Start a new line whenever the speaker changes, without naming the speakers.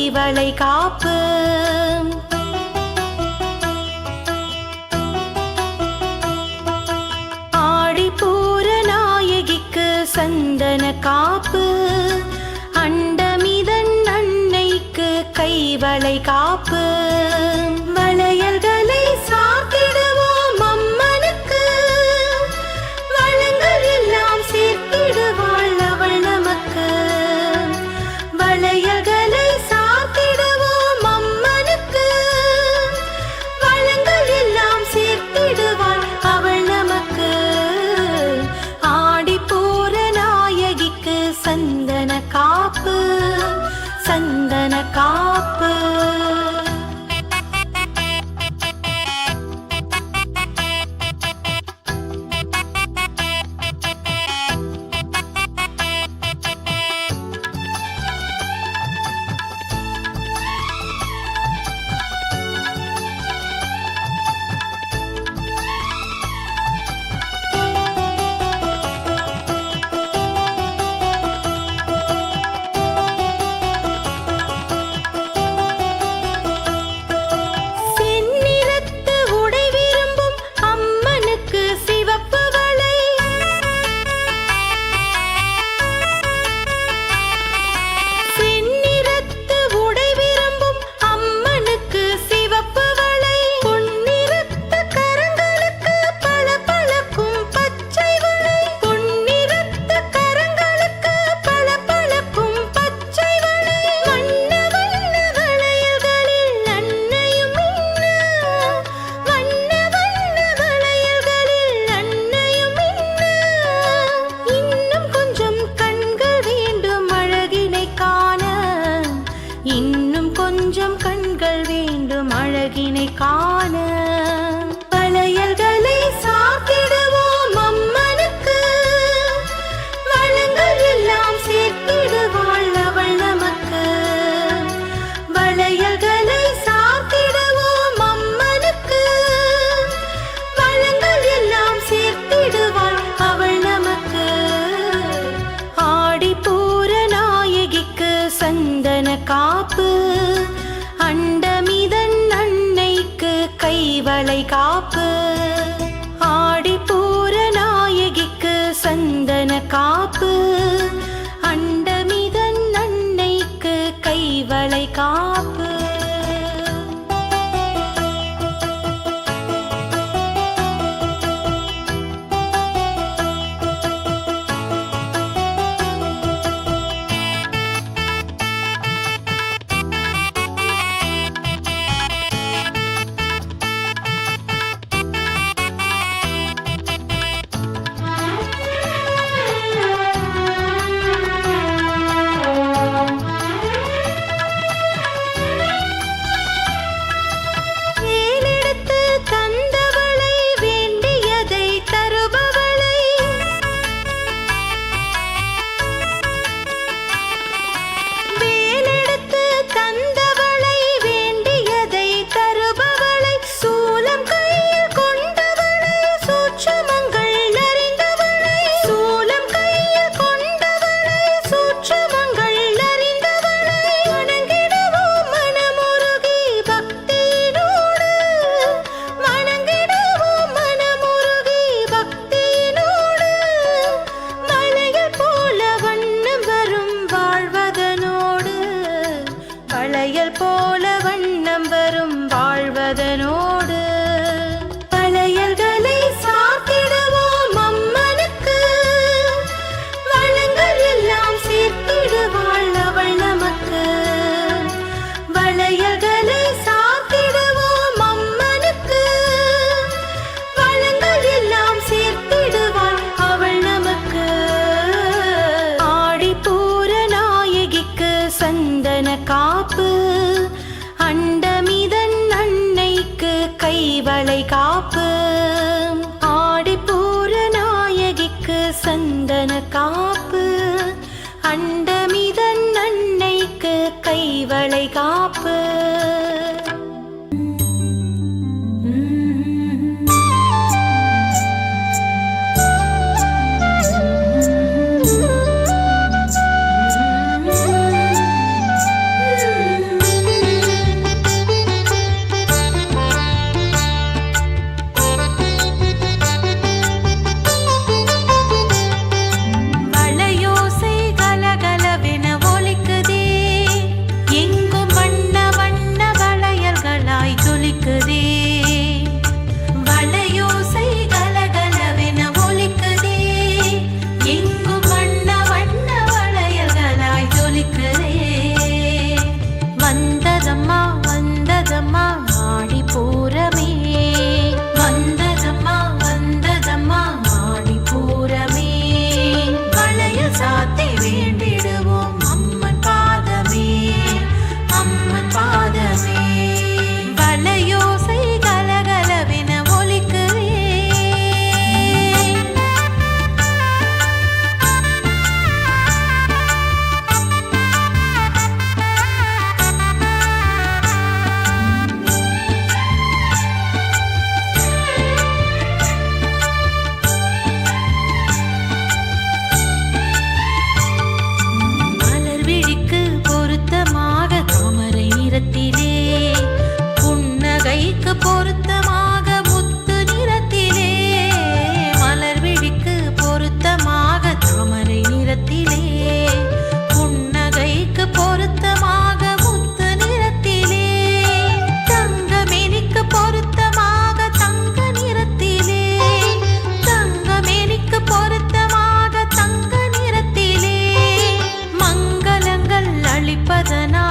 கைவளை காப்பு. ஆடிப்பூர நாயகிக்கு சந்தன காப்பு. அண்டமிதன் அன்னைக்கு கைவளை காப்பு. வளையல்களை சாத்திடுவோம் அம்மனுக்கு. வளங்கள் எல்லாம் சேர்த்திடுவாள் அவள் நமக்கு. வளையல்களை சாத்திடுவோம் அம்மனுக்கு. வளங்கள் எல்லாம் சேர்த்திடுவாள் அவள் நமக்கு. ஆடிப்பூர நாயகிக்கு சந்தன காப்பு. சந்தன காப்பு. இன்னும் கொஞ்சம் கண்கள் வேண்டும் அழகினை காண. வளையல்களை சாத்திடுவோம் அம்மனுக்கு. வளங்கள் எல்லாம் சேர்த்திடுவாள் அவள் நமக்கு. வளையல்களை சாத்திடுவோம் அம்மனுக்கு. வளங்கள் எல்லாம் சேர்த்திடுவாள் அவள் நமக்கு. ஆடிப்பூர நாயகிக்கு சந்தன காப்பு. அண்டமிதன் அன்னைக்கு கைவளை காப்பு. ஆடிப்பூர நாயகிக்கு சந்தன காப்பு. அண்டமிதன் அன்னைக்கு கைவளை காப்பு. வளையல் போல வண்ணம் வரும் வாழ்வதனோடு. வளையல்களை சாத்திடுவோம் அம்மனுக்கு. வளங்கள் எல்லாம் சேர்த்திடுவாள் அவள் நமக்கு. வளையல்களை சாத்திடுவோம் அம்மனுக்கு. வளங்கள் எல்லாம் சேர்த்திடுவாள் அவள் நமக்கு. ஆடிப்பூர நாயகிக்கு சந்தன காப்பு. அண்டமிதன் அன்னைக்கு கைவளை காப்பு. ஆடிப்பூர நாயகிக்கு சந்தன காப்பு. அண்டமிதன் அன்னைக்கு கைவளை காப்பு. இருப்பதனால்